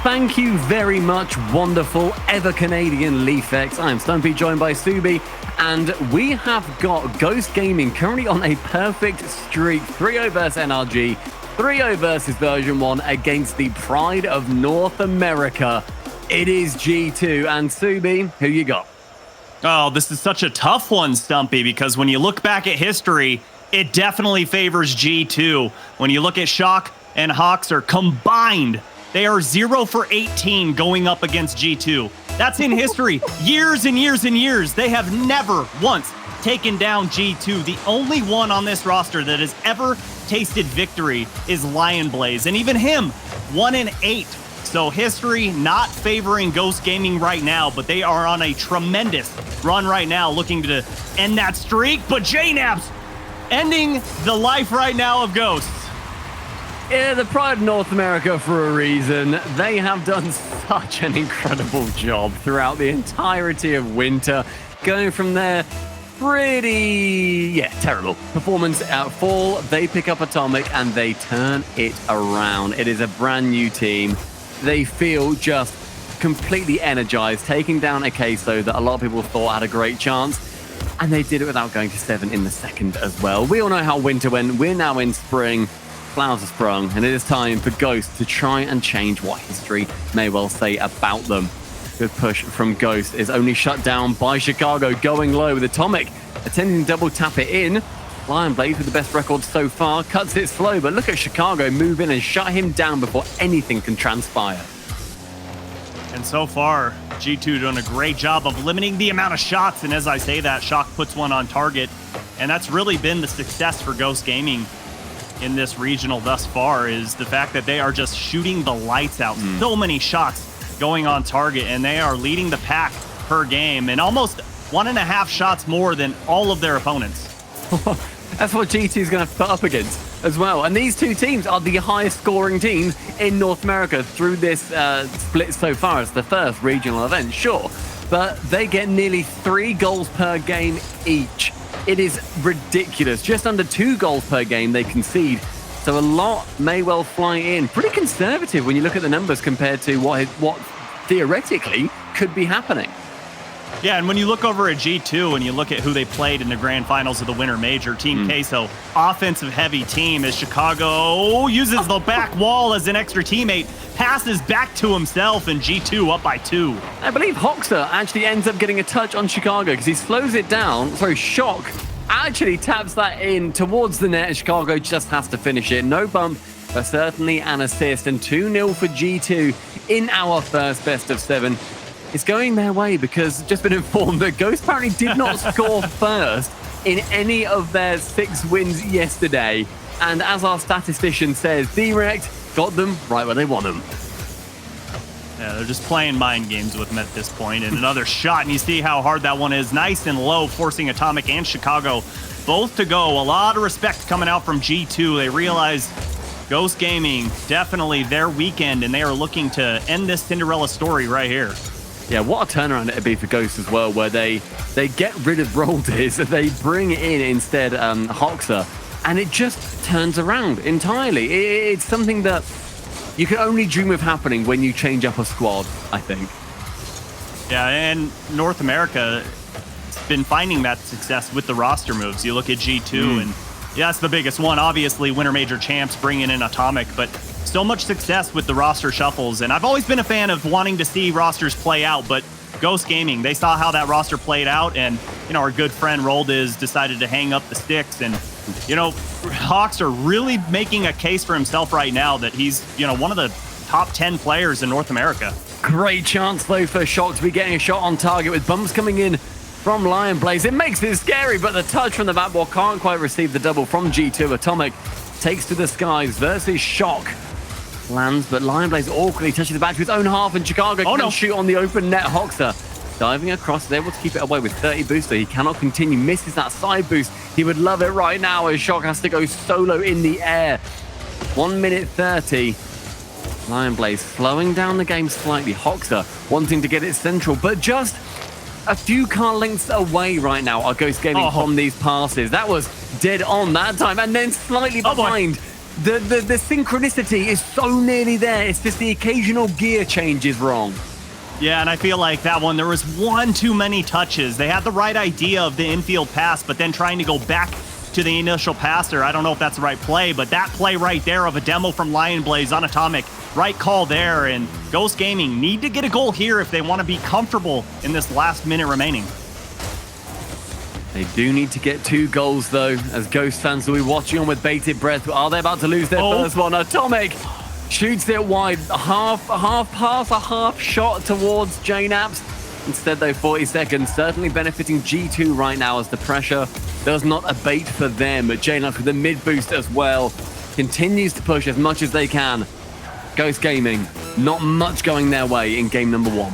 thank you very much, wonderful, ever-Canadian Leafex. I'm Stumpy, joined by Subi, and we have got Ghost Gaming currently on a perfect streak. 3-0 versus NRG, 3-0 versus version 1 against the Pride of North America. It is G2, and Subi, who you got? Oh, this is such a tough one, Stumpy, because when you look back at history, it definitely favors G2. When you look at Shock and Hoxer combined, they are 0 for 18 going up against G2. That's in history. Years and years and years. They have never once taken down G2. The only one on this roster that has ever tasted victory is Lion Blaze. And even him, 1-8. So history not favoring Ghost Gaming right now, but they are on a tremendous run right now looking to end that streak. But JNAP's ending the life right now of Ghosts. Yeah, the Pride of North America for a reason. They have done such an incredible job throughout the entirety of winter. Going from their pretty, terrible performance at fall, they pick up Atomic and they turn it around. It is a brand new team. They feel just completely energized, taking down a Queso that a lot of people thought had a great chance. And they did it without going to 7 in the second as well. We all know how winter went. We're now in spring. Clouds have sprung, and it is time for Ghost to try and change what history may well say about them. Good push from Ghost is only shut down by Chicago, going low with Atomic, attempting to double tap it in. Lion Blaze with the best record so far, cuts it slow, but look at Chicago move in and shut him down before anything can transpire. And so far, G2 doing a great job of limiting the amount of shots, and as I say that, Shock puts one on target, and that's really been the success for Ghost Gaming in this regional thus far, is the fact that they are just shooting the lights out. So many shots going on target, and they are leading the pack per game, and almost 1.5 shots more than all of their opponents. That's what G2 is going to put up against as well. And these two teams are the highest scoring teams in North America through this split so far. It's the first regional event, sure, but they get nearly 3 goals per game each. It is ridiculous. Just under 2 goals per game they concede. So a lot may well fly in. Pretty conservative when you look at the numbers compared to what theoretically could be happening. Yeah, and when you look over at G2 and you look at who they played in the grand finals of the Winter Major, Team Queso, offensive heavy team, as Chicago uses the back wall as an extra teammate, passes back to himself, and G2 up by 2. I believe Hoxer actually ends up getting a touch on Chicago because he slows it down. So Shock actually taps that in towards the net, and Chicago just has to finish it. No bump, but certainly an assist, and 2-0 for G2 in our first best of 7. It's going their way because just been informed that Ghost apparently did not score first in any of their 6 wins yesterday. And as our statistician says, Direct got them right where they want them. Yeah, they're just playing mind games with them at this point. And another shot, and you see how hard that one is. Nice and low, forcing Atomic and Chicago both to go. A lot of respect coming out from G2. They realize Ghost Gaming, definitely their weekend, and they are looking to end this Cinderella story right here. Yeah, what a turnaround it'd be for Ghost as well, where they get rid of Roldiz, they bring in instead Hoxer, and it just turns around entirely. It's something that you can only dream of happening when you change up a squad, I think. Yeah, and North America has been finding that success with the roster moves. You look at G2, and yeah, that's the biggest one. Obviously, Winter Major champs bringing in Atomic, but so much success with the roster shuffles. And I've always been a fan of wanting to see rosters play out, but Ghost Gaming, they saw how that roster played out, and, you know, our good friend Roldiz decided to hang up the sticks. And, you know, Hawks are really making a case for himself right now that he's, you know, one of the top 10 players in North America. Great chance, though, for Shock to be getting a shot on target with bumps coming in from Lion Blaze. It makes it scary, but the touch from the backboard can't quite receive the double from G2. Atomic takes to the skies versus Shock. Lands, but Lion Blaze awkwardly touches the back to his own half, and Chicago can shoot on the open net. Hoxer diving across, is able to keep it away with 30 booster. He cannot continue, misses that side boost. He would love it right now as Shock has to go solo in the air. 1 minute 30. Lion Blaze slowing down the game slightly. Hoxer wanting to get it central, but just a few car lengths away right now are Ghost Gaming from these passes. That was dead on that time, and then slightly behind. The synchronicity is so nearly there. It's just the occasional gear change is wrong. Yeah, and I feel like that one, there was one too many touches. They had the right idea of the infield pass, but then trying to go back to the initial passer, I don't know if that's the right play, but that play right there of a demo from Lion Blaze on Atomic, right call there, and Ghost Gaming need to get a goal here if they want to be comfortable in this last minute remaining. They do need to get 2 goals, though, as Ghost fans will be watching on with bated breath. Are they about to lose their first one? Atomic shoots it wide. A half pass, a half shot towards JNAPS. Instead, though, 40 seconds, certainly benefiting G2 right now as the pressure does not abate for them. JNAPS with the mid boost as well continues to push as much as they can. Ghost Gaming, not much going their way in game number 1.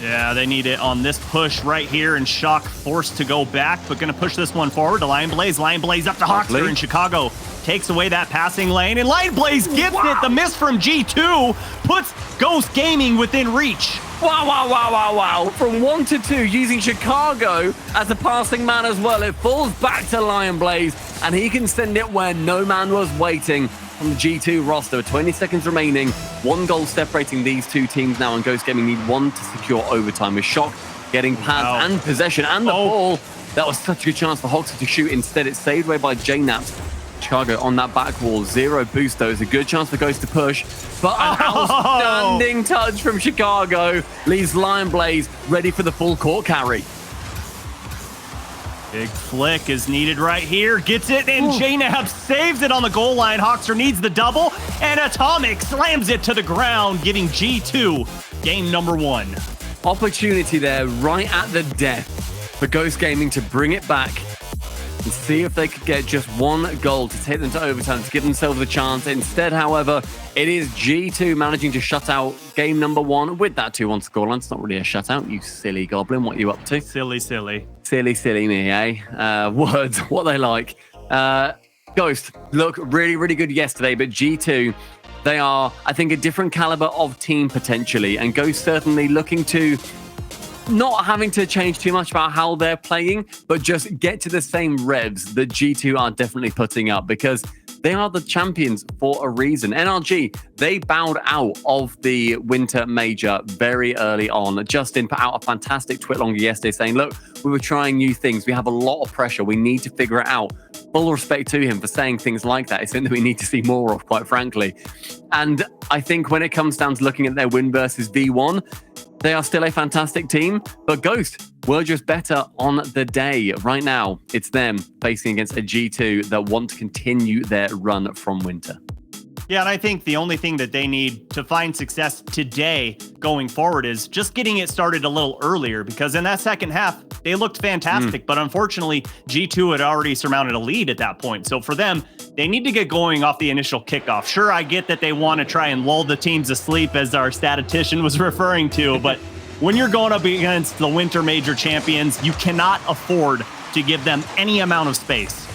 Yeah, they need it on this push right here, and Shock forced to go back, but going to push this one forward to Lion Blaze. Lion Blaze up to Hawkster in Chicago. Takes away that passing lane, and Lion Blaze gets it. The miss from G2 puts Ghost Gaming within reach. Wow. From 1 to 2, using Chicago as a passing man as well. It falls back to Lion Blaze, and he can send it where no man was waiting from the G2 roster. 20 seconds remaining. 1 goal separating these 2 teams now, and Ghost Gaming need 1 to secure overtime. With Shock getting pads and possession and the ball. That was such a good chance for Hoxter to shoot. Instead, it's saved away by JNAPS. Chicago on that back wall. 0 boost, though. It's a good chance for Ghost to push. But an outstanding touch from Chicago leaves Lion Blaze ready for the full court carry. Big flick is needed right here. Gets it, and JNAPS saves it on the goal line. Hawkster needs the double, and Atomic slams it to the ground, giving G2 game number 1. Opportunity there right at the death for Ghost Gaming to bring it back and see if they could get just 1 goal to take them to overtime to give themselves a chance. Instead, however, it is G2 managing to shut out game number 1 with that 2-1 scoreline. It's not really a shutout, you silly goblin. What are you up to? Silly. Silly me, eh? Words, what they like. Ghost, look really good yesterday, but G2, they are, I think, a different caliber of team potentially, and Ghost certainly looking to not having to change too much about how they're playing, but just get to the same revs that G2 are definitely putting up, because they are the champions for a reason. NRG, they bowed out of the Winter Major very early on. Justin put out a fantastic tweet longer yesterday saying, look, we were trying new things. We have a lot of pressure. We need to figure it out. Full respect to him for saying things like that. It's something that we need to see more of, quite frankly. And I think when it comes down to looking at their win versus V1, they are still a fantastic team, but Ghost were just better on the day. Right now, it's them facing against a G2 that want to continue their run from Winter. Yeah, and I think the only thing that they need to find success today going forward is just getting it started a little earlier, because in that second half, they looked fantastic, but unfortunately, G2 had already surmounted a lead at that point. So for them, they need to get going off the initial kickoff. Sure, I get that they want to try and lull the teams asleep, as our statistician was referring to, but when you're going up against the Winter Major champions, you cannot afford to give them any amount of space.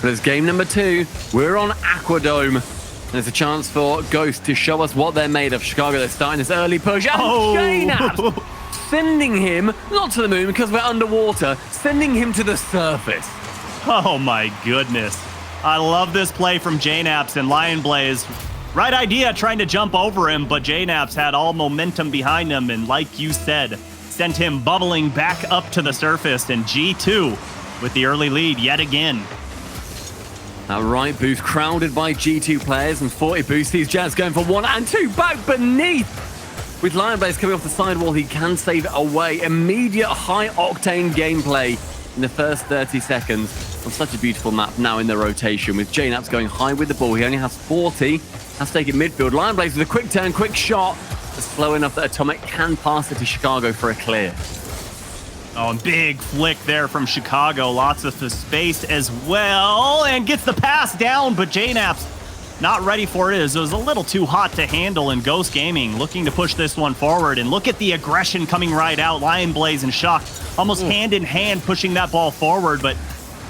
But it's game number 2. We're on Aquadome. And it's a chance for Ghost to show us what they're made of. Chicago, they're starting this early push. And JNAPS sending him, not to the moon because we're underwater, sending him to the surface. Oh my goodness. I love this play from JNAPS and Lion Blaze. Right idea, trying to jump over him, but JNAPS had all momentum behind him, and like you said, sent him bubbling back up to the surface, and G2 with the early lead yet again. That right boost crowded by G2 players, and 40 boost sees Jazz going for 1 and 2 back beneath. With Lion Blaze coming off the sidewall, he can save it away. Immediate high-octane gameplay in the first 30 seconds on such a beautiful map now in the rotation. With JNAPS going high with the ball, he only has 40. Has to take it midfield. Lion Blaze with a quick turn, quick shot. But slow enough that Atomic can pass it to Chicago for a clear. Oh, and big flick there from Chicago. Lots of the space as well. And gets the pass down, but JNAPS not ready for it. It was a little too hot to handle, and Ghost Gaming looking to push this one forward. And look at the aggression coming right out. Lion Blaze and Shock almost hand in hand pushing that ball forward, but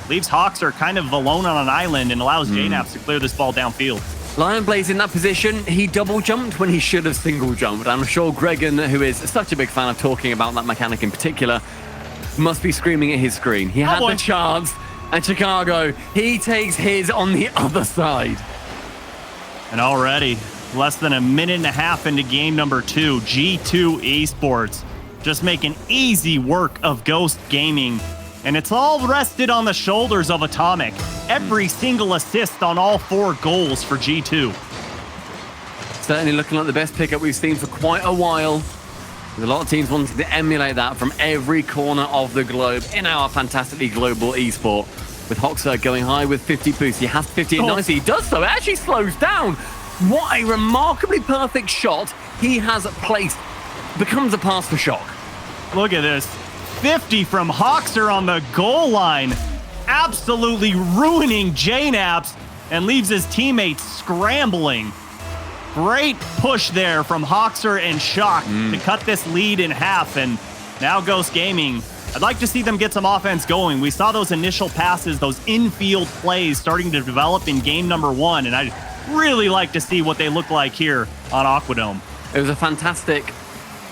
leaves Hawkster kind of alone on an island and allows JNAPS to clear this ball downfield. Lion Blaze in that position, he double jumped when he should have single jumped. I'm sure Gregan, who is such a big fan of talking about that mechanic in particular, must be screaming at his screen. He had the chance, and Chicago, he takes his on the other side. And already, less than a minute and a half into game number 2, G2 Esports just making easy work of Ghost Gaming. And it's all rested on the shoulders of Atomic. Every single assist on all 4 goals for G2. Certainly looking like the best pickup we've seen for quite a while. With a lot of teams wanting to emulate that from every corner of the globe in our fantastically global esport. With Hoxer going high with 50 boost. He has 50 nicely. He does so. It actually slows down. What a remarkably perfect shot he has placed. Becomes a pass for Shock. Look at this. 50 from Hoxer on the goal line. Absolutely ruining JNAPS and leaves his teammates scrambling. Great push there from Hoxer and Shock to cut this lead in half. And now Ghost Gaming, I'd like to see them get some offense going. We saw those initial passes, those infield plays starting to develop in game number 1. And I'd really like to see what they look like here on Aquadome. It was a fantastic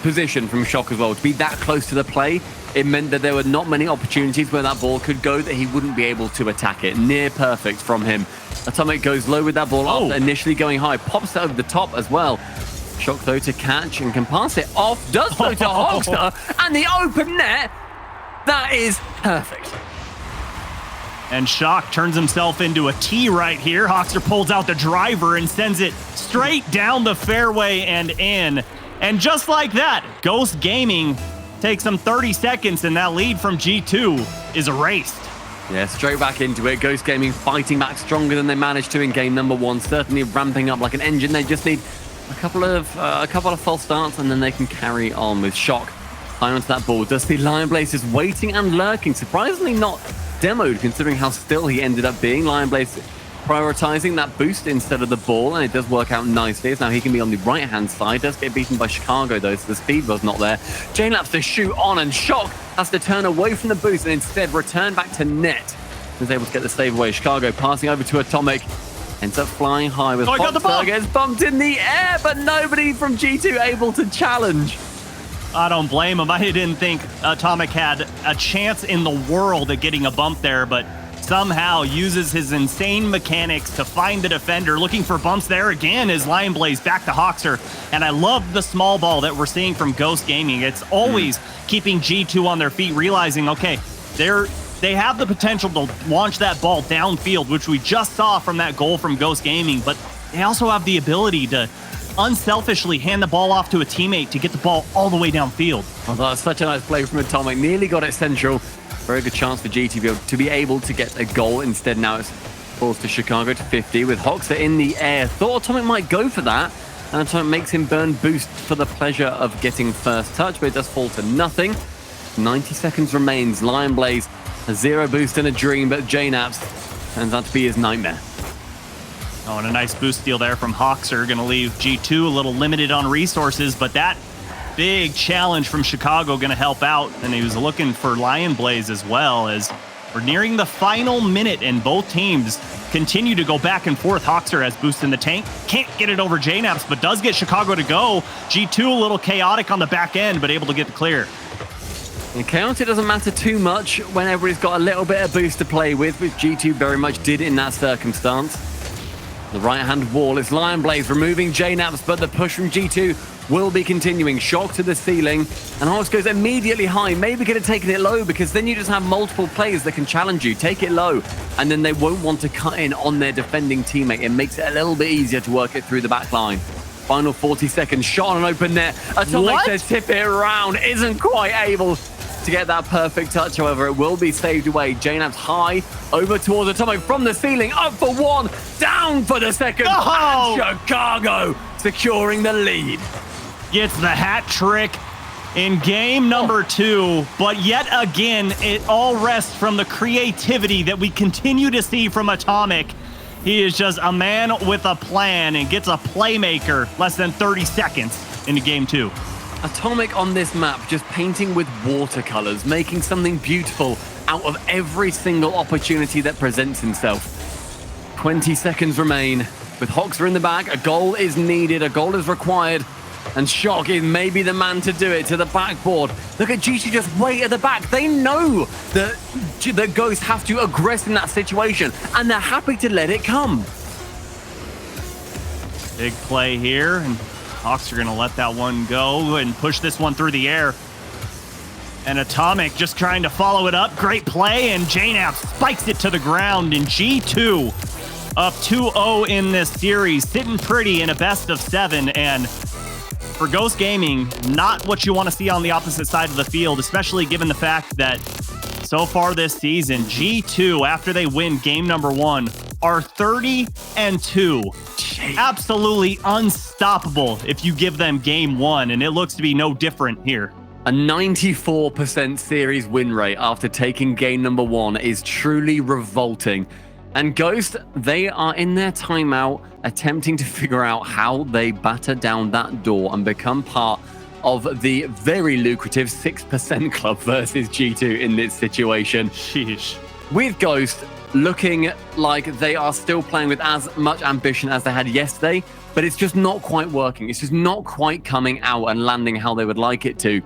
position from Shock as well. To be that close to the play, it meant that there were not many opportunities where that ball could go that he wouldn't be able to attack it. Near perfect from him. Atomic goes low with that ball after initially going high. Pops it over the top as well. Shock though to catch and can pass it off. Does so to Hoxer and the open net. That is perfect. And Shock turns himself into a T right here. Hoxer pulls out the driver and sends it straight down the fairway and in. And just like that, Ghost Gaming takes them 30 seconds and that lead from G2 is erased. Yeah, straight back into it. Ghost Gaming fighting back stronger than they managed to in game number 1. Certainly ramping up like an engine. They just need a couple of false starts and then they can carry on with Shock. High onto that ball. Does see Lion Blaze is waiting and lurking. Surprisingly not demoed considering how still he ended up being. Lion Blaze prioritizing that boost instead of the ball, and it does work out nicely. As now he can be on the right-hand side. Does get beaten by Chicago though, so the speed was not there. JLabs to shoot on, and Shock has to turn away from the boost and instead return back to net. Was able to get the save away. Chicago passing over to Atomic. Ends up flying high with Hoxer. Gets bumped in the air, but nobody from G2 able to challenge. I don't blame him. I didn't think Atomic had a chance in the world at getting a bump there, but somehow uses his insane mechanics to find the defender. Looking for bumps there again is Lion Blaze back to Hoxer. And I love the small ball that we're seeing from Ghost Gaming. It's always keeping G2 on their feet, realizing, okay, they have the potential to launch that ball downfield, which we just saw from that goal from Ghost Gaming, but they also have the ability to unselfishly hand the ball off to a teammate to get the ball all the way downfield. Oh, that's such a nice play from Atomic. Nearly got it central. Very good chance for GT to be able to get a goal. Instead, now it's falls to Chicago to 50 with Hoxer in the air. Thought Atomic might go for that, and Atomic makes him burn boost for the pleasure of getting first touch, but it does fall to nothing. 90 seconds remains. Lion Blaze, a 0 boost and a dream, but JNAPS turns out to be his nightmare. Oh, and a nice boost steal there from Hoxer. Going to leave G2 a little limited on resources, but that big challenge from Chicago going to help out. And he was looking for Lion Blaze as well, as we're nearing the final minute and both teams continue to go back and forth. Hoxer has boost in the tank. Can't get it over JNAPS, but does get Chicago to go. G2 a little chaotic on the back end, but able to get the clear. And chaotic doesn't matter too much whenever he's got a little bit of boost to play with, which G2 very much did in that circumstance. The right-hand wall is Lion Blaze removing JNAPS, but the push from G2 will be continuing. Shock to the ceiling, and Hox goes immediately high. Maybe could have taken it low, because then you just have multiple players that can challenge you. Take it low, and then they won't want to cut in on their defending teammate. It makes it a little bit easier to work it through the back line. Final 40 seconds, shot on an open net. Atomic says tip it around, isn't quite able to get that perfect touch. However, it will be saved away. JNAPS high over towards Atomic from the ceiling, up for one, down for the second. And Chicago securing the lead. Gets the hat trick in game number 2, but yet again, it all rests from the creativity that we continue to see from Atomic. He is just a man with a plan and gets a playmaker less than 30 seconds into game 2. Atomic on this map just painting with watercolors, making something beautiful out of every single opportunity that presents himself. 20 seconds remain. With Hoxer in the back, a goal is needed, a goal is required, and Shock is maybe the man to do it to the backboard. Look at GT just wait at the back. They know that Ghosts have to aggress in that situation, and they're happy to let it come. Big play here, and Hawks are going to let that one go and push this one through the air. And Atomic just trying to follow it up. Great play, and JNAP spikes it to the ground, and G2 up 2-0 in this series, sitting pretty in a best of 7. And for Ghost Gaming, not what you want to see on the opposite side of the field, especially given the fact that so far this season, G2, after they win game number 1, are 30-2. Jeez. Absolutely unstoppable if you give them game 1, and it looks to be no different here. A 94% series win rate after taking game number 1 is truly revolting. And Ghost, they are in their timeout attempting to figure out how they batter down that door and become part of the very lucrative 6% club versus G2 in this situation. Sheesh. With Ghost looking like they are still playing with as much ambition as they had yesterday, but it's just not quite working. It's just not quite coming out and landing how they would like it to.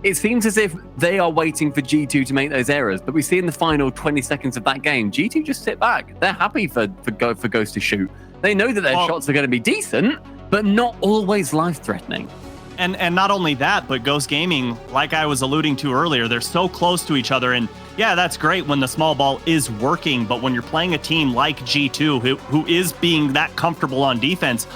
It seems as if they are waiting for G2 to make those errors, but we see in the final 20 seconds of that game, G2 just sit back. They're happy for Ghost to shoot. They know that their shots are going to be decent, but not always life-threatening. And not only that, but Ghost Gaming, like I was alluding to earlier, they're so close to each other. And yeah, that's great when the small ball is working, but when you're playing a team like G2, who is being that comfortable on defense,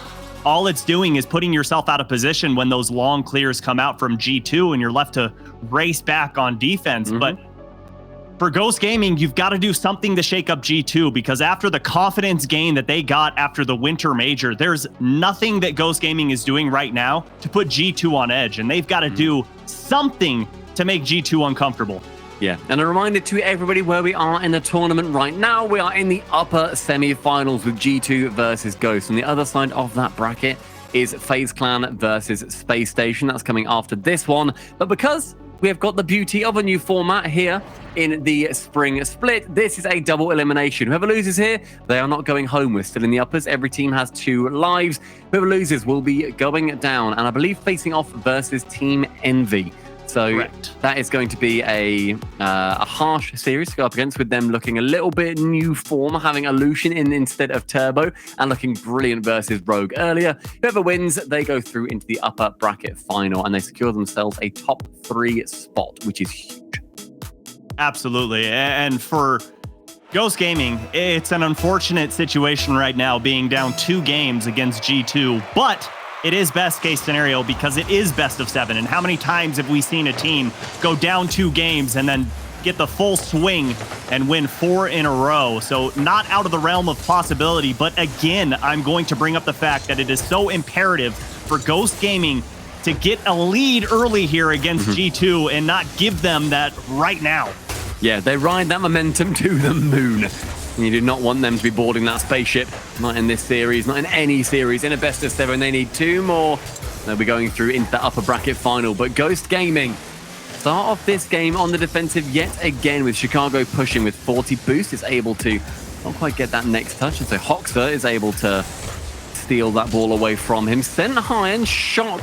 all it's doing is putting yourself out of position when those long clears come out from G2 and you're left to race back on defense. But for Ghost Gaming, you've got to do something to shake up G2, because after the confidence gain that they got after the Winter Major, there's nothing that Ghost Gaming is doing right now to put G2 on edge, and they've got to do something to make G2 uncomfortable. Yeah, and a reminder to everybody where we are in the tournament right now. We are in the upper semi-finals with G2 versus Ghost. On the other side of that bracket is FaZe Clan versus Space Station. That's coming after this one. But because we have got the beauty of a new format here in the Spring Split, this is a double elimination. Whoever loses here, they are not going home. We're still in the uppers. Every team has 2 lives. Whoever loses will be going down, and I believe facing off versus Team Envy. So Correct. That is going to be a harsh series to go up against, with them looking a little bit new form, having Illusion in instead of Turbo, and looking brilliant versus Rogue earlier. Whoever wins, they go through into the upper bracket final, and they secure themselves a top 3 spot, which is huge. Absolutely. And for Ghost Gaming, it's an unfortunate situation right now, being down 2 games against G2, but it is best case scenario because it is best of 7. And how many times have we seen a team go down 2 games and then get the full swing and win 4 in a row? So not out of the realm of possibility. But again, I'm going to bring up the fact that it is so imperative for Ghost Gaming to get a lead early here against G2 and not give them that right now. Yeah, they ride that momentum to the moon. And you do not want them to be boarding that spaceship. Not in this series, not in any series. In a best of 7, they need 2 more. They'll be going through into the upper bracket final. But Ghost Gaming start off this game on the defensive yet again, with Chicago pushing with 40 boost. Is able to not quite get that next touch. And so Hoxer is able to steal that ball away from him. Sent high and Shock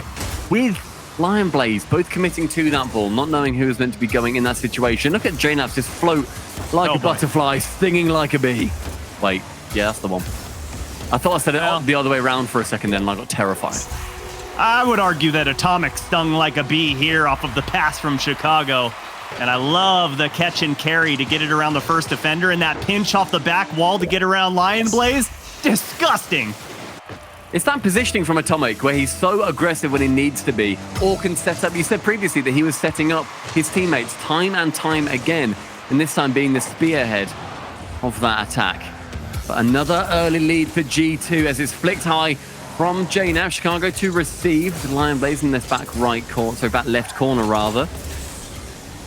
with Lion Blaze, both committing to that ball, not knowing who was meant to be going in that situation. Look at JNAPS just float like a butterfly, stinging like a bee. Wait, yeah, that's the one. I thought I said it the other way around for a second then, and I got terrified. I would argue that Atomic stung like a bee here off of the pass from Chicago. And I love the catch and carry to get it around the first defender, and that pinch off the back wall to get around Lion Blaze. Disgusting. It's that positioning from Atomic where he's so aggressive when he needs to be, or can set up. You said previously that he was setting up his teammates time and time again, and this time being the spearhead of that attack. But another early lead for G2 as it's flicked high from JNAP. Chicago to receive. Lion Blaze in this back right corner, so back left corner rather.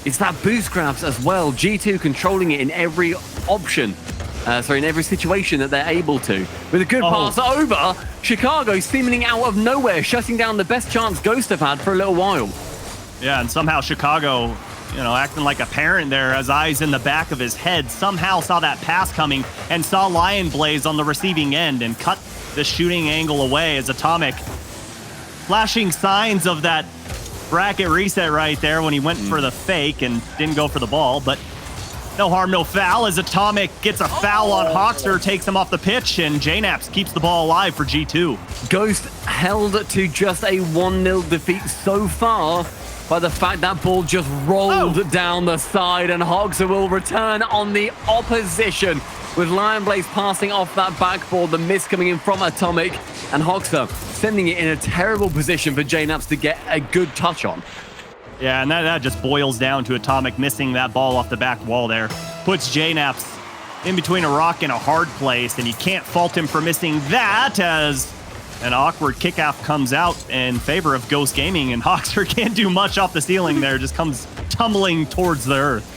It's that boost grabs as well. G2 controlling it in every option. In every situation that they're able to. With a good pass over, Chicago seemingly out of nowhere, shutting down the best chance Ghost have had for a little while. Yeah, and somehow Chicago, acting like a parent there, has eyes in the back of his head, somehow saw that pass coming and saw Lion Blaze on the receiving end and cut the shooting angle away as Atomic flashing signs of that bracket reset right there when he went for the fake and didn't go for the ball. But No harm, no foul, as Atomic gets a foul on Hoxer, takes him off the pitch, and JNaps keeps the ball alive for G2. Ghost held to just a 1-0 defeat so far by the fact that ball just rolled down the side, and Hoxer will return on the opposition with Lionblaze passing off that backboard, the miss coming in from Atomic, and Hoxer sending it in a terrible position for JNaps to get a good touch on. Yeah, and that just boils down to Atomic missing that ball off the back wall there. Puts JNaps in between a rock and a hard place, and you can't fault him for missing that, as an awkward kickoff comes out in favor of Ghost Gaming, and Hoxer can't do much off the ceiling there, just comes tumbling towards the earth.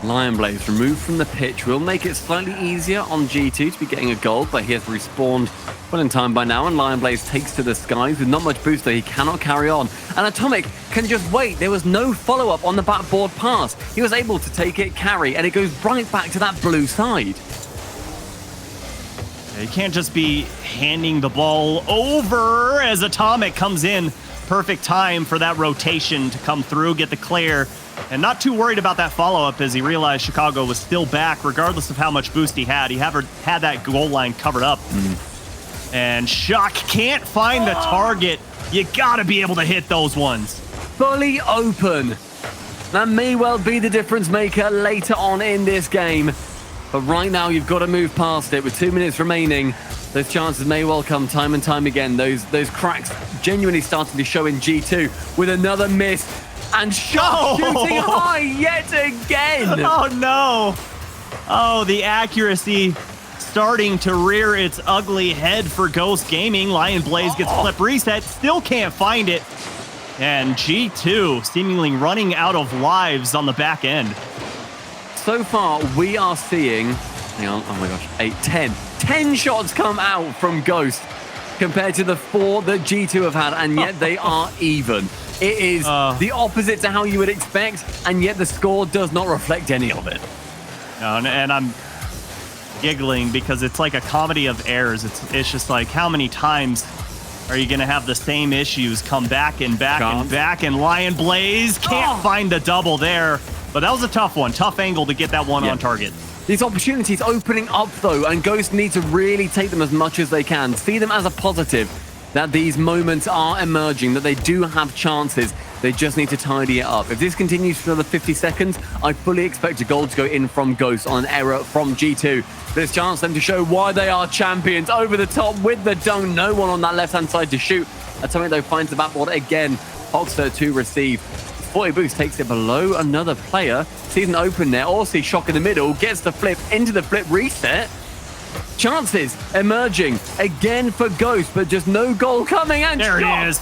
Lionblaze removed from the pitch will make it slightly easier on G2 to be getting a goal, but he has respawned well in time by now, and Lionblaze takes to the skies with not much boost, though he cannot carry on. And Atomic can just wait. There was no follow-up on the backboard pass. He was able to take it, carry, and it goes right back to that blue side. You can't just be handing the ball over as Atomic comes in. Perfect time for that rotation to come through, get the clear, and not too worried about that follow-up as he realized Chicago was still back, regardless of how much boost he had. He had that goal line covered up. And Shock can't find the target. You gotta be able to hit those ones. Fully open. That may well be the difference maker later on in this game. But right now, you've got to move past it with 2 minutes remaining. Those chances may well come time and time again. Those cracks genuinely starting to show in G2 with another miss. And Shock shooting high yet again. Oh, no. Oh, the accuracy starting to rear its ugly head for Ghost Gaming. Lionblaze gets flip reset, still can't find it. And G2 seemingly running out of lives on the back end. So far, we are seeing, hang on, oh my gosh, 10 shots come out from Ghost compared to the 4 that G2 have had, and yet they are even. It is the opposite to how you would expect, and yet the score does not reflect any of it. No, and I'm giggling because it's like a comedy of errors. It's just like, how many times are you going to have the same issues come back and back and back, and Lionblaze can't find the double there. But that was a tough one. Tough angle to get that one on target. These opportunities opening up, though, and Ghost need to really take them as much as they can. See them as a positive, that these moments are emerging, that they do have chances. They just need to tidy it up. If this continues for another 50 seconds, I fully expect a goal to go in from Ghost on an error from G2. There's a chance for them to show why they are champions. Over the top with the dunk. No one on that left-hand side to shoot. Atomic, though, finds the backboard again. Hoxer to receive. 40 boost takes it below another player. Sees an open there. Or sees Shock in the middle. Gets the flip into the flip reset. Chances emerging again for Ghost, but just no goal coming. And there Shock he is.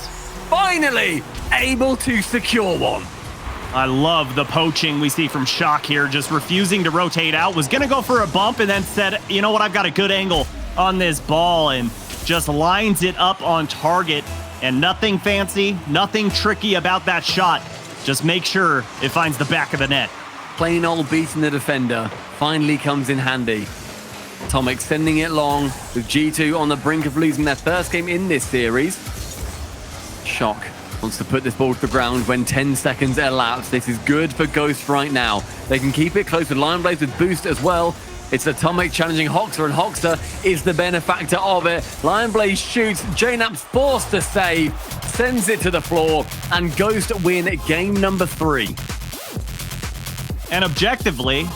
Finally able to secure one. I love the poaching we see from Shock here, just refusing to rotate out. Was going to go for a bump and then said, you know what, I've got a good angle on this ball, and just lines it up on target. And nothing fancy, nothing tricky about that shot. Just make sure it finds the back of the net. Plain old beating the defender finally comes in handy. Atomic sending it long with G2 on the brink of losing their first game in this series. Shock wants to put this ball to the ground when 10 seconds elapse. This is good for Ghost right now. They can keep it close with Lionblaze with boost as well. It's Atomic challenging Hoxer, and Hoxer is the benefactor of it. Lionblaze shoots, JNaps forced to save, sends it to the floor, and Ghost win game number 3. And objectively,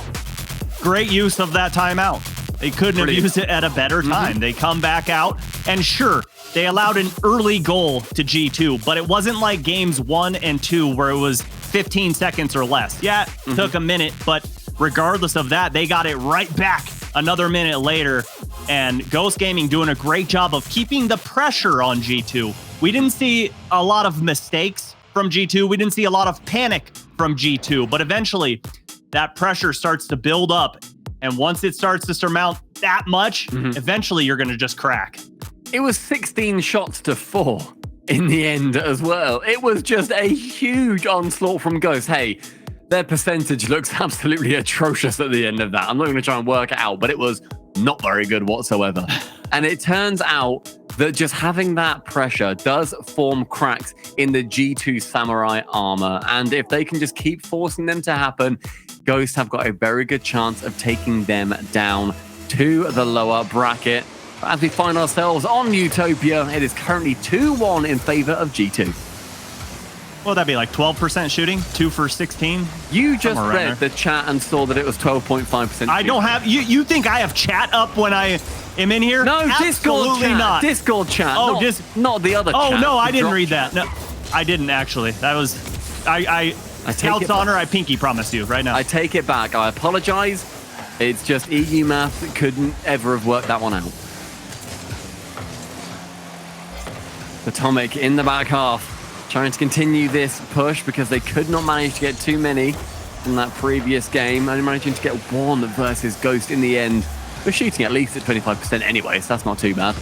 great use of that timeout. They couldn't have used it at a better time. They come back out, and sure, they allowed an early goal to G2, but it wasn't like games 1 and 2 where it was 15 seconds or less. Yeah, it took a minute, but regardless of that, they got it right back another minute later. And Ghost Gaming doing a great job of keeping the pressure on G2. We didn't see a lot of mistakes from G2. We didn't see a lot of panic from G2, but eventually that pressure starts to build up. And once it starts to surmount that much, eventually you're going to just crack. It was 16 shots to 4 in the end as well. It was just a huge onslaught from Ghost. Hey, their percentage looks absolutely atrocious at the end of that. I'm not going to try and work it out, but it was not very good whatsoever. And it turns out that just having that pressure does form cracks in the G2 Samurai armor. And if they can just keep forcing them to happen, Ghost have got a very good chance of taking them down to the lower bracket. But as we find ourselves on Utopia, it is currently 2-1 in favor of G2. What would that be, like 12% shooting? 2 for 16? You just read the chat and saw that it was 12.5%. I don't have... You think I have chat up when I am in here? No, absolutely Discord chat. Not. Discord chat. Oh, not the other chat. Oh, no, I didn't read chat. that. No, I didn't, actually. That was... I Scout's honor, I pinky promise you right now. I take it back. I apologize. It's just EU math couldn't ever have worked that one out. Atomic in the back half, trying to continue this push because they could not manage to get too many from that previous game. Only managing to get one versus Ghost in the end. We're shooting at least at 25% anyway, so that's not too bad.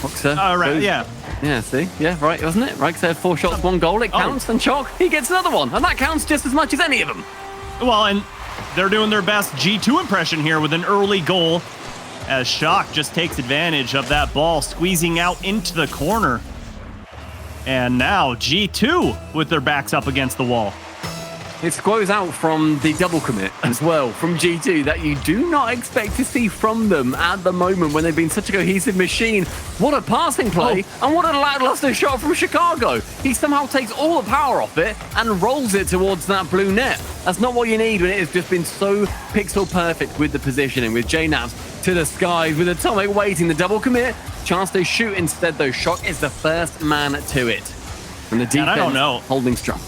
Boxer. Oh, right, goes. yeah. Yeah, see? Yeah, right, wasn't it? Right, because they had 4 shots, 1 goal. It counts, and Chalk, he gets another one. And that counts just as much as any of them. Well, and they're doing their best G2 impression here with an early goal as Shock just takes advantage of that ball, squeezing out into the corner. And now G2 with their backs up against the wall. It squoze out from the double commit as well from G2 that you do not expect to see from them at the moment when they've been such a cohesive machine. What a passing play and what a lackluster shot from Chicago. He somehow takes all the power off it and rolls it towards that blue net. That's not what you need when it has just been so pixel perfect with the positioning, with JNABs to the skies, with Atomic waiting the double commit. Chance to shoot instead though. Shock is the first man to it. And the defense I don't know. holding strong.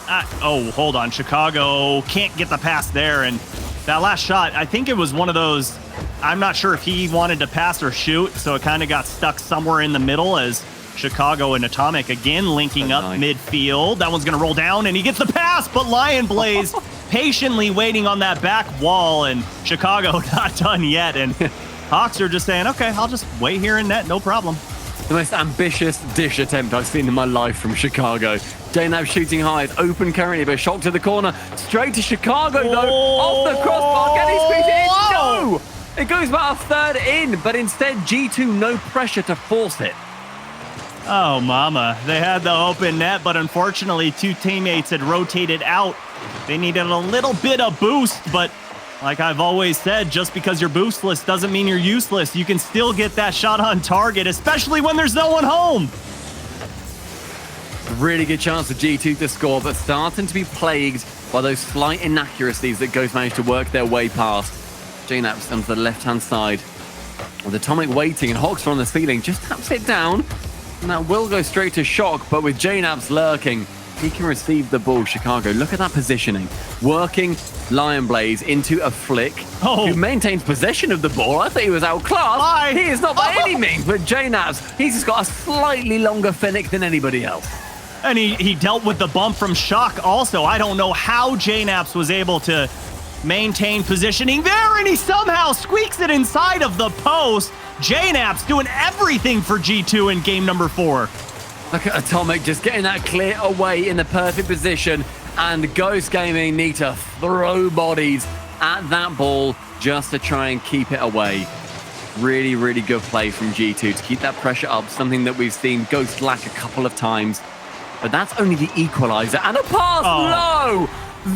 Oh, hold on. Chicago can't get the pass there. And that last shot, I think it was one of those, I'm not sure if he wanted to pass or shoot, so it kind of got stuck somewhere in the middle as Chicago and Atomic again linking up midfield. That one's going to roll down, and he gets the pass, but Lion Blaze patiently waiting on that back wall, and Chicago not done yet. And Hawks are just saying, okay, I'll just wait here in net, no problem. The most ambitious dish attempt I've seen in my life from Chicago. JNAB shooting high. It's open currently, but Shock to the corner. Straight to Chicago, though. Off the crossbar. Can he squeeze it in? No! It goes about a third in, but instead G2 no pressure to force it. Oh, mama. They had the open net, but unfortunately 2 teammates had rotated out. They needed a little bit of boost, but like I've always said, just because you're boostless doesn't mean you're useless. You can still get that shot on target, especially when there's no one home. Really good chance for G2 to score, but starting to be plagued by those slight inaccuracies that Ghost managed to work their way past. JNABs onto the left-hand side. With Atomic waiting and Hawks on the ceiling, just taps it down. And that will go straight to Shock, but with JNABs lurking, he can receive the ball. Chicago, look at that positioning. Working Lion Blaze into a flick, who maintains possession of the ball. I thought he was outclassed. He is not by any means, but JNABs, he's just got a slightly longer finick than anybody else. And he dealt with the bump from Shock also. I don't know how JNABs was able to maintain positioning there, and he somehow squeaks it inside of the post. JNABs doing everything for G2 in game number 4. Look at Atomic just getting that clear away in the perfect position, and Ghost Gaming need to throw bodies at that ball just to try and keep it away. Really, really good play from G2 to keep that pressure up, something that we've seen Ghost lack a couple of times. But that's only the equalizer, and a pass low!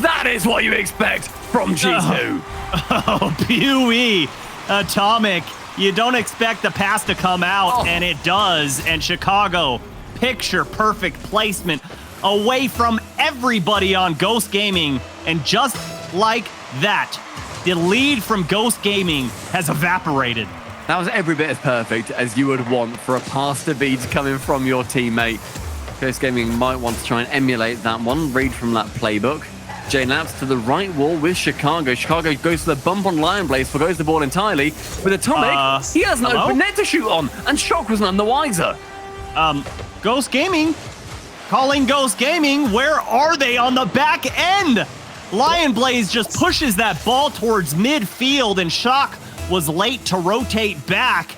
That is what you expect from G2. Oh, Pewee. Atomic, you don't expect the pass to come out, and it does. And Chicago, picture perfect placement away from everybody on Ghost Gaming. And just like that, the lead from Ghost Gaming has evaporated. That was every bit as perfect as you would want for a pass to beat coming from your teammate. Ghost Gaming might want to try and emulate that one, read from that playbook. JNABs to the right wall with Chicago. Chicago goes to the bump on Lion Blaze, forgoes the ball entirely. With Atomic, he has an open net to shoot on, and Shock was none the wiser. Ghost Gaming, calling Ghost Gaming, where are they on the back end? Lion Blaze just pushes that ball towards midfield, and Shock was late to rotate back.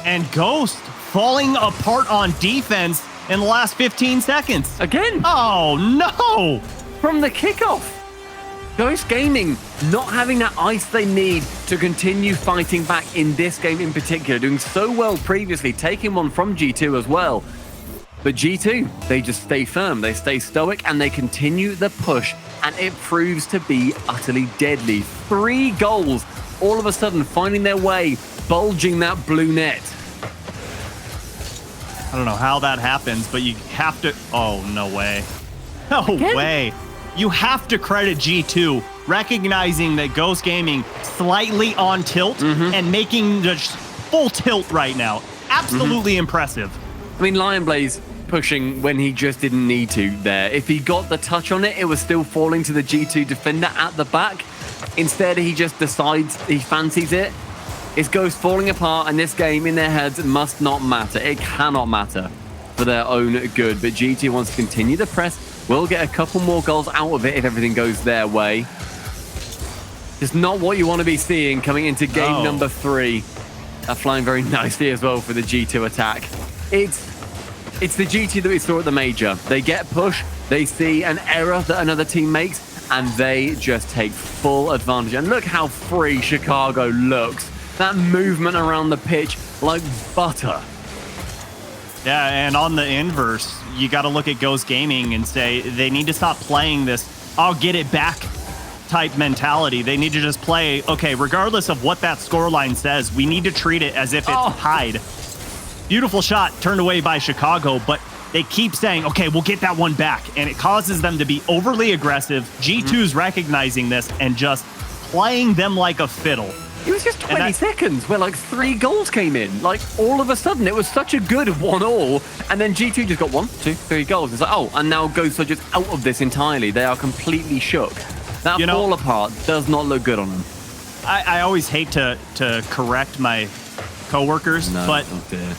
And Ghost falling apart on defense in the last 15 seconds. Again? Oh, no! From the kickoff. Ghost Gaming not having that ice they need to continue fighting back in this game in particular, doing so well previously, taking one from G2 as well. But G2, they just stay firm, they stay stoic, and they continue the push, and it proves to be utterly deadly. 3 goals, all of a sudden finding their way, bulging that blue net. I don't know how that happens, but you have to... Oh, no way. No way. You have to credit G2 recognizing that Ghost Gaming slightly on tilt and making the full tilt right now. Absolutely impressive. I mean, Lionblaze pushing when he just didn't need to there. If he got the touch on it, it was still falling to the G2 defender at the back. Instead, he just decides he fancies it. It's Ghost falling apart, and this game in their heads must not matter. It cannot matter for their own good. But G2 wants to continue the press. Will get a couple more goals out of it if everything goes their way. Just not what you want to be seeing coming into game number 3. Flying very nicely as well for the G2 attack. It's the G2 that we saw at the major. They get push, they see an error that another team makes, and they just take full advantage. And look how free Chicago looks. That movement around the pitch like butter. Yeah, and on the inverse, you got to look at Ghost Gaming and say they need to stop playing this I'll get it back type mentality. They need to just play, okay, regardless of what that scoreline says, we need to treat it as if it's tied. Beautiful shot turned away by Chicago, but they keep saying, okay, we'll get that one back. And it causes them to be overly aggressive. G2's recognizing this and just playing them like a fiddle. It was just 20 seconds where like 3 goals came in. Like all of a sudden, it was such a good 1-1, and then G2 just got 1, 2, 3 goals. It's like, oh, and now Ghosts are just out of this entirely. They are completely shook. That fall apart does not look good on them. I always hate to correct my coworkers, but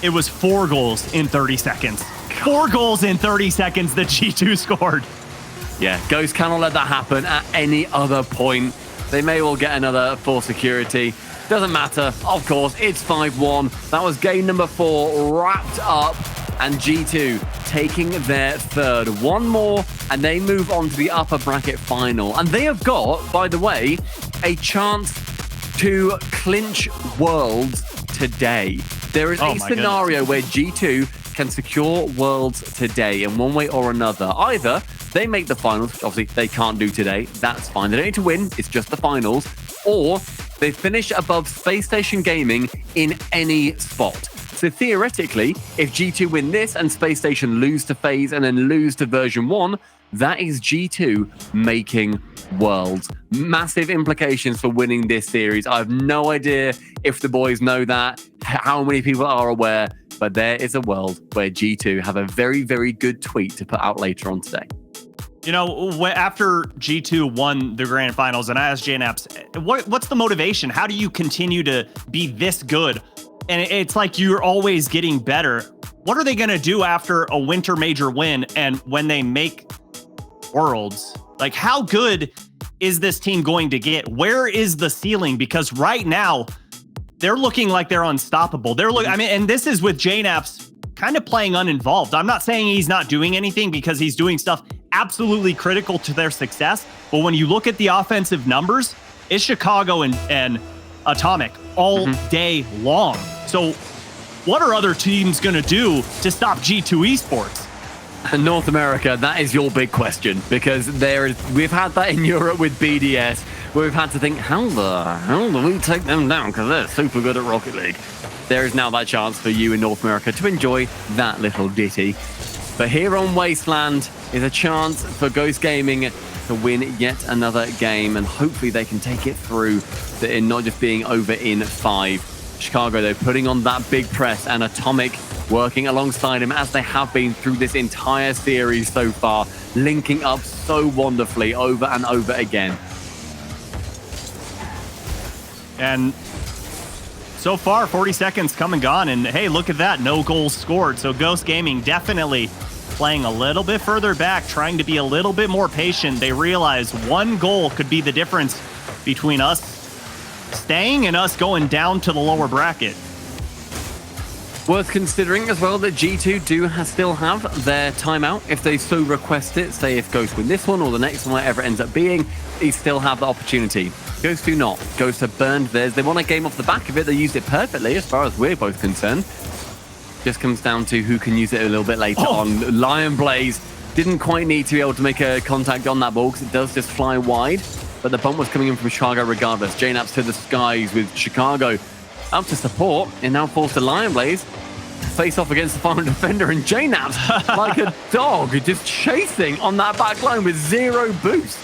it was 4 goals in 30 seconds. 4 goals in 30 seconds that G2 scored. Yeah, Ghosts cannot let that happen at any other point. They may well get another for security. Doesn't matter. Of course, it's 5-1. That was game number 4 wrapped up. And G2 taking their third. One more, and they move on to the upper bracket final. And they have got, by the way, a chance to clinch Worlds today. There is a scenario where G2 can secure Worlds today in one way or another. Either they make the finals, which obviously they can't do today. That's fine. They don't need to win. It's just the finals. Or they finish above Space Station Gaming in any spot. So theoretically, if G2 win this and Space Station lose to FaZe and then lose to version 1, that is G2 making Worlds. Massive implications for winning this series. I have no idea if the boys know that, how many people are aware, but there is a world where G2 have a very, very good tweet to put out later on today. You know, after G2 won the grand finals, and I asked JNaps, what's the motivation? How do you continue to be this good? And it's like you're always getting better. What are they going to do after a winter major win and when they make Worlds? Like, how good is this team going to get? Where is the ceiling? Because right now, they're looking like they're unstoppable. I mean, and this is with JNaps kind of playing uninvolved. I'm not saying he's not doing anything, because he's doing stuff absolutely critical to their success. But when you look at the offensive numbers, it's Chicago and Atomic all day long. So what are other teams going to do to stop G2 Esports? North America, that is your big question, because we've had that in Europe with BDS, where we've had to think, how the hell do we take them down? Because they're super good at Rocket League. There is now that chance for you in North America to enjoy that little ditty. But here on Wasteland is a chance for Ghost Gaming to win yet another game, and hopefully they can take it through in not just being over in 5. Chicago, though, putting on that big press, and Atomic working alongside him as they have been through this entire series so far, linking up so wonderfully over and over again. And so far, 40 seconds come and gone, and hey, look at that, no goals scored. So Ghost Gaming definitely playing a little bit further back, trying to be a little bit more patient. They realize 1 goal could be the difference between us staying and us going down to the lower bracket. Worth considering as well that G2 still have their timeout if they so request it. Say if Ghost win this one or the next one, whatever it ends up being, they still have the opportunity. Ghost do not. Ghost have burned theirs. They want a game off the back of it. They used it perfectly as far as we're both concerned. Just comes down to who can use it a little bit later on. Lion Blaze didn't quite need to be able to make a contact on that ball because it does just fly wide. But the bump was coming in from Chicago regardless. JNaps to the skies with Chicago out to support, and now forced to Lion Blaze face off against the final defender, and JNaps like a dog just chasing on that back line with 0 boost.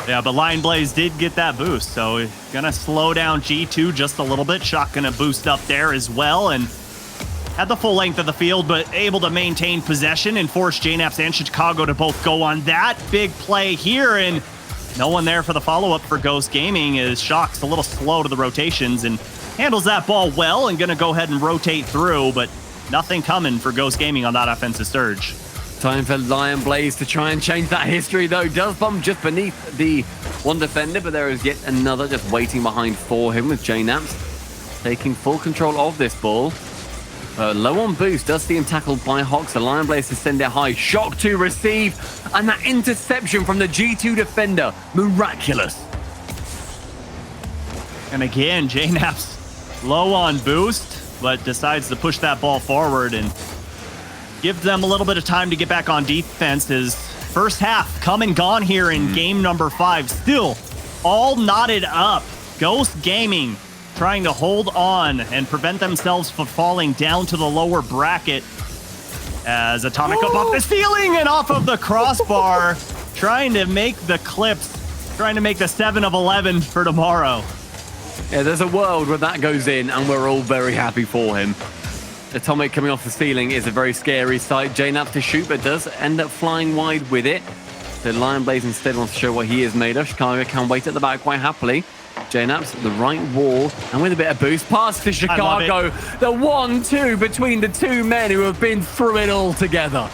Yeah, but Lion Blaze did get that boost, so gonna slow down G2 just a little bit. Shock gonna boost up there as well, and had the full length of the field, but able to maintain possession and force JNaps and Chicago to both go on that big play here, and no one there for the follow-up for Ghost Gaming as Shock's a little slow to the rotations and handles that ball well and going to go ahead and rotate through, but nothing coming for Ghost Gaming on that offensive surge. Time for Lion Blaze to try and change that history, though. Does bump just beneath the one defender, but there is yet another just waiting behind for him with JNaps taking full control of this ball. Low on boost, does see him tackled by Hox. The Lion Blaze to send it high. Shock to receive, and that interception from the G2 defender. Miraculous. And again, JNaps low on boost, but decides to push that ball forward and give them a little bit of time to get back on defense. As first half come and gone here in game number 5. Still all knotted up. Ghost Gaming trying to hold on and prevent themselves from falling down to the lower bracket as Atomic up off the ceiling and off of the crossbar, trying to make the clips, trying to make the 7 of 11 for tomorrow. Yeah, there's a world where that goes in and we're all very happy for him. Atomic coming off the ceiling is a very scary sight. JNaps to shoot, but does end up flying wide with it. So Lion Blaze instead wants to show what he is made of. Chicago can wait at the back quite happily. JNaps, the right wall, and with a bit of boost, pass to Chicago. The 1-2 between the two men who have been through it all together.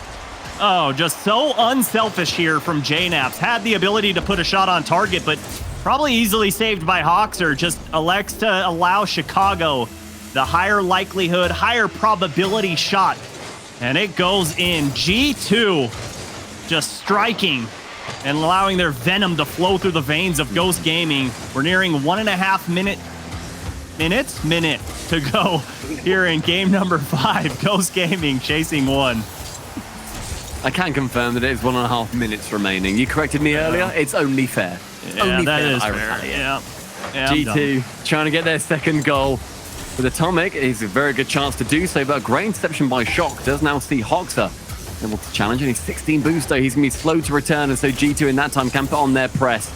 Oh, just so unselfish here from JNaps. Had the ability to put a shot on target, but probably easily saved by Hoxer. Just elects to allow Chicago the higher likelihood, higher probability shot. And it goes in. G2 just striking and allowing their venom to flow through the veins of Ghost Gaming. We're nearing 1.5 minute to go here in game number 5. Ghost Gaming chasing 1. I can confirm that it is 1.5 minutes remaining. You corrected me earlier. It's only fair. Yeah, only that fair. is fair. Yeah. G2 trying to get their second goal. With Atomic, it's a very good chance to do so, but a great interception by Shock does now see Hoxer able to challenge, and he's 16 booster. He's going to be slow to return, and so G2 in that time can put on their press.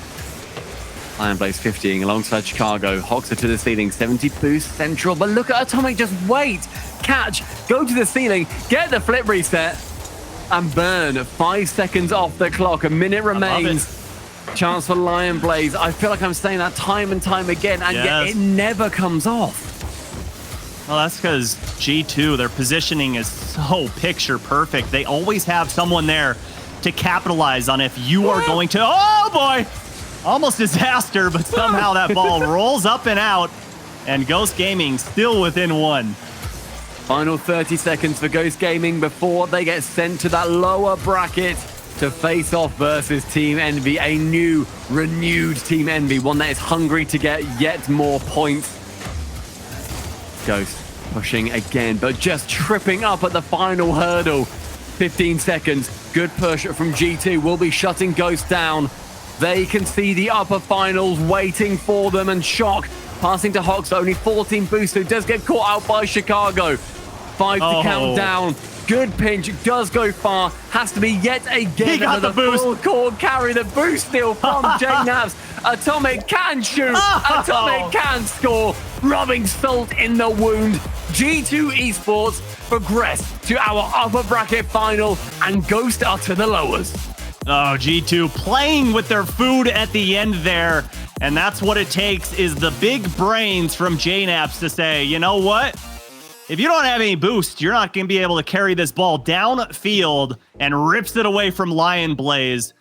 Lion Blaze 50ing alongside Chicago. Hoxer to the ceiling, 70 boost central, but look at Atomic, just wait, catch, go to the ceiling, get the flip reset, and burn. 5 seconds off the clock, a minute remains. Chance for Lion Blaze. I feel like I'm saying that time and time again, and yet it never comes off. Well, that's because G2, their positioning is so picture perfect. They always have someone there to capitalize on if you are going to... Oh, boy! Almost disaster, but somehow that ball rolls up and out, and Ghost Gaming still within 1. Final 30 seconds for Ghost Gaming before they get sent to that lower bracket to face off versus Team Envy, a new, renewed Team Envy, one that is hungry to get yet more points. Ghost pushing again, but just tripping up at the final hurdle. 15 seconds. Good push from G2 will be shutting Ghost down. They can see the upper finals waiting for them, and Shock passing to Hox, only 14 boost, who does get caught out by Chicago. 5 to count down. Good pinch, does go far. Has to be yet again. He got the boost. Full court carry, the boost steal from JNaps. Atomic can shoot. Atomic can score. Rubbing salt in the wound. G2 Esports progress to our upper bracket final, and Ghost are to the lowers. Oh, G2 playing with their food at the end there. And that's what it takes, is the big brains from JNaps to say, you know what? If you don't have any boost, you're not going to be able to carry this ball downfield, and rips it away from Lion Blaze.